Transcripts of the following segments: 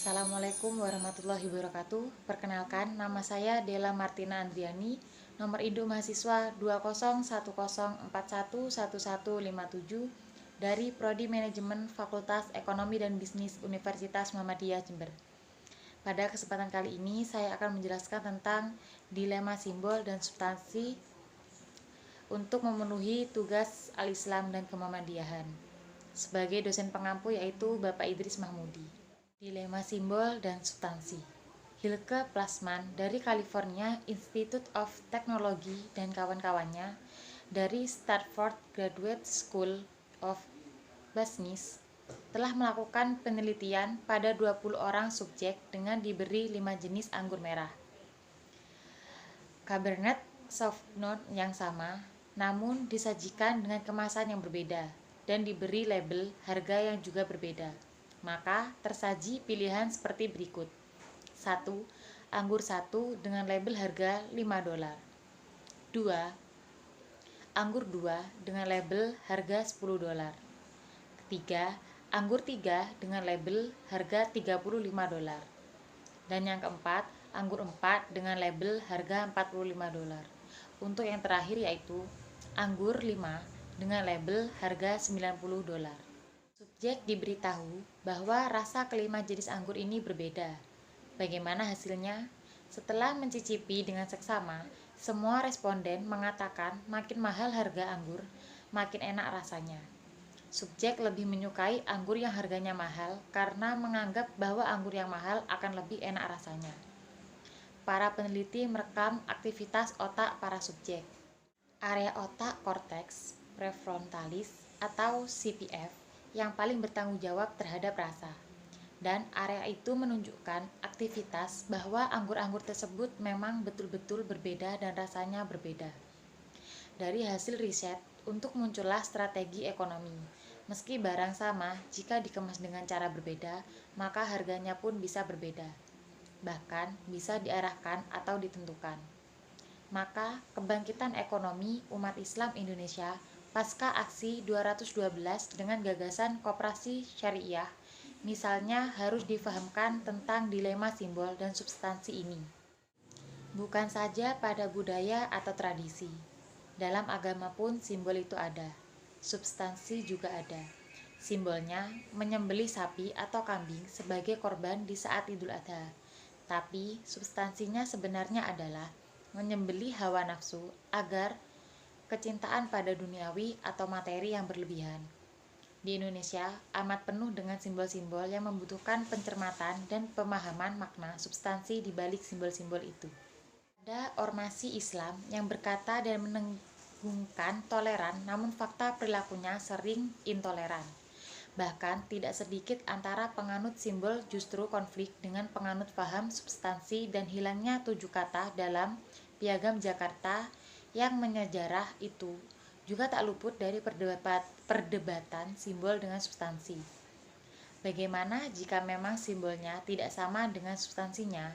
Assalamualaikum warahmatullahi wabarakatuh. Perkenalkan, nama saya Della Martina Andriani, nomor induk mahasiswa 20110411157 dari Prodi Manajemen Fakultas Ekonomi dan Bisnis Universitas Muhammadiyah Jember. Pada kesempatan kali ini, saya akan menjelaskan tentang dilema simbol dan substansi untuk memenuhi tugas Al-Islam dan Kemuhammadiyahan. Sebagai dosen pengampu yaitu Bapak Idris Mahmudi. Dilema simbol dan substansi. Hilke Plasman dari California Institute of Technology dan kawan-kawannya dari Stanford Graduate School of Business telah melakukan penelitian pada 20 orang subjek dengan diberi 5 jenis anggur merah Cabernet Sauvignon yang sama, namun disajikan dengan kemasan yang berbeda dan diberi label harga yang juga berbeda. Maka tersaji pilihan seperti berikut. 1. Anggur 1 dengan label harga $5. 2. Anggur 2 dengan label harga $10. 3. Anggur 3 dengan label harga $35. Dan yang keempat, anggur 4 dengan label harga $45. Untuk yang terakhir yaitu anggur 5 dengan label harga $90. Subjek diberitahu bahwa rasa kelima jenis anggur ini berbeda. Bagaimana hasilnya? Setelah mencicipi dengan seksama, semua responden mengatakan makin mahal harga anggur, makin enak rasanya. Subjek lebih menyukai anggur yang harganya mahal karena menganggap bahwa anggur yang mahal akan lebih enak rasanya. Para peneliti merekam aktivitas otak para subjek. Area otak korteks prefrontalis atau CPF yang paling bertanggung jawab terhadap rasa. Dan area itu menunjukkan aktivitas bahwa anggur-anggur tersebut memang betul-betul berbeda dan rasanya berbeda. Dari hasil riset, untuk muncullah strategi ekonomi. Meski barang sama, jika dikemas dengan cara berbeda, maka harganya pun bisa berbeda. Bahkan bisa diarahkan atau ditentukan. Maka kebangkitan ekonomi umat Islam Indonesia pasca aksi 212 dengan gagasan koperasi syariah misalnya harus difahamkan tentang dilema simbol dan substansi ini. Bukan saja pada budaya atau tradisi. Dalam agama pun simbol itu ada. Substansi juga ada. Simbolnya menyembelih sapi atau kambing sebagai korban di saat Idul Adha. Tapi substansinya sebenarnya adalah menyembelih hawa nafsu agar kecintaan pada duniawi atau materi yang berlebihan. Di Indonesia amat penuh dengan simbol-simbol yang membutuhkan pencermatan dan pemahaman makna substansi di balik simbol-simbol itu. Ada ormasi Islam yang berkata dan menenggungkan toleran, namun fakta perilakunya sering intoleran. Bahkan tidak sedikit antara penganut simbol justru konflik dengan penganut paham substansi dan hilangnya 7 kata dalam Piagam Jakarta yang menyejarah itu juga tak luput dari perdebatan simbol dengan substansi. Bagaimana jika memang simbolnya tidak sama dengan substansinya?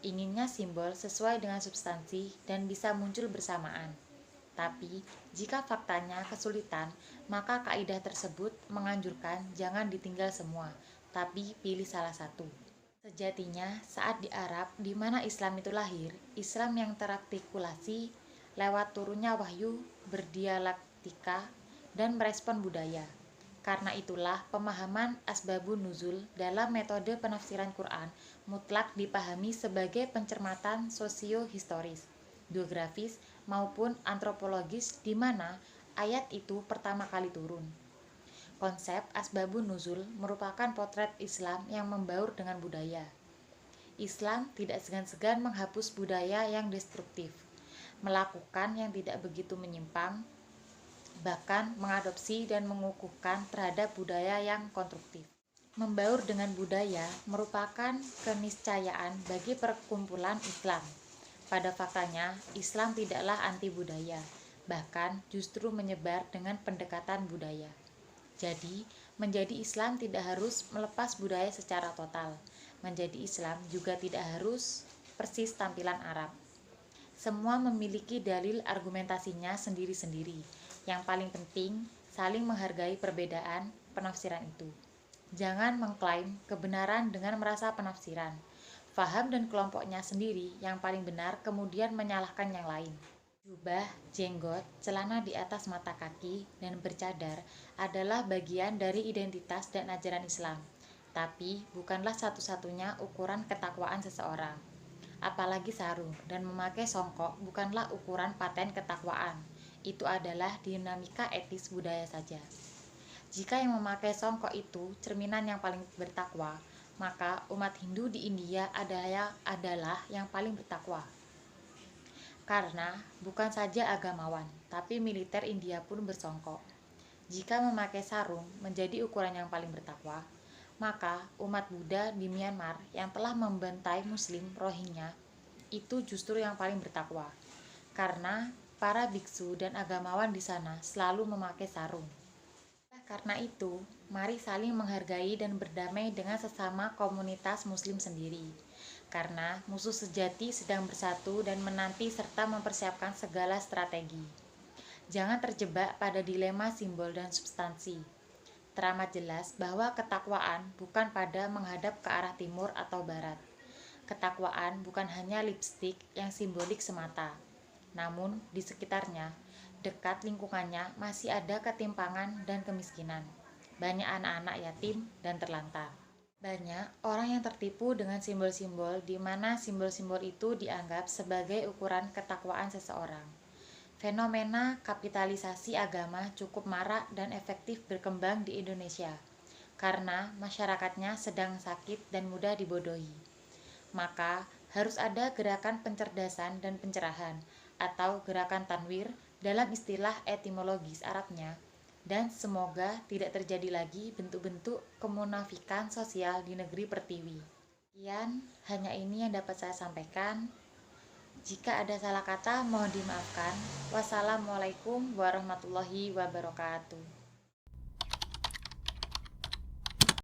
Inginnya simbol sesuai dengan substansi dan bisa muncul bersamaan. Tapi, jika faktanya kesulitan, maka kaidah tersebut menganjurkan jangan ditinggal semua, tapi pilih salah satu. Sejatinya, saat di Arab, di mana Islam itu lahir, Islam yang terartikulasi lewat turunnya wahyu, berdialektika, dan merespon budaya. Karena itulah pemahaman asbabun nuzul dalam metode penafsiran Quran mutlak dipahami sebagai pencermatan sosio-historis, geografis, maupun antropologis di mana ayat itu pertama kali turun. Konsep asbabun nuzul merupakan potret Islam yang membaur dengan budaya. Islam tidak segan-segan menghapus budaya yang destruktif, melakukan yang tidak begitu menyimpang, bahkan mengadopsi dan mengukuhkan terhadap budaya yang konstruktif. Membaur dengan budaya merupakan keniscayaan bagi perkumpulan Islam. Pada faktanya, Islam tidaklah anti budaya, bahkan justru menyebar dengan pendekatan budaya. Jadi, menjadi Islam tidak harus melepas budaya secara total. Menjadi Islam juga tidak harus persis tampilan Arab. Semua memiliki dalil argumentasinya sendiri-sendiri. Yang paling penting, saling menghargai perbedaan penafsiran itu. Jangan mengklaim kebenaran dengan merasa penafsiran, faham dan kelompoknya sendiri yang paling benar kemudian menyalahkan yang lain. Jubah, jenggot, celana di atas mata kaki, dan bercadar adalah bagian dari identitas dan ajaran Islam, tapi bukanlah satu-satunya ukuran ketakwaan seseorang. Apalagi sarung dan memakai songkok bukanlah ukuran paten ketakwaan. Itu adalah dinamika etis budaya saja. Jika yang memakai songkok itu cerminan yang paling bertakwa, maka umat Hindu di India adalah yang paling bertakwa. Karena bukan saja agamawan, tapi militer India pun bersongkok. Jika memakai sarung menjadi ukuran yang paling bertakwa, maka umat Buddha di Myanmar yang telah membantai Muslim Rohingya itu justru yang paling bertakwa. Karena para biksu dan agamawan di sana selalu memakai sarung. Karena itu, mari saling menghargai dan berdamai dengan sesama komunitas Muslim sendiri. Karena musuh sejati sedang bersatu dan menanti serta mempersiapkan segala strategi. Jangan terjebak pada dilema simbol dan substansi. Teramat jelas bahwa ketakwaan bukan pada menghadap ke arah timur atau barat. Ketakwaan bukan hanya lipstik yang simbolik semata, namun di sekitarnya, dekat lingkungannya masih ada ketimpangan dan kemiskinan. Banyak anak-anak yatim dan terlantar. Banyak orang yang tertipu dengan simbol-simbol di mana simbol-simbol itu dianggap sebagai ukuran ketakwaan seseorang. Fenomena kapitalisasi agama cukup marak dan efektif berkembang di Indonesia karena masyarakatnya sedang sakit dan mudah dibodohi. Maka harus ada gerakan pencerdasan dan pencerahan atau gerakan tanwir dalam istilah etimologis Arabnya, dan semoga tidak terjadi lagi bentuk-bentuk kemunafikan sosial di negeri pertiwi. Sekian, hanya ini yang dapat saya sampaikan. Jika ada salah kata, mohon dimaafkan. Wassalamualaikum warahmatullahi wabarakatuh.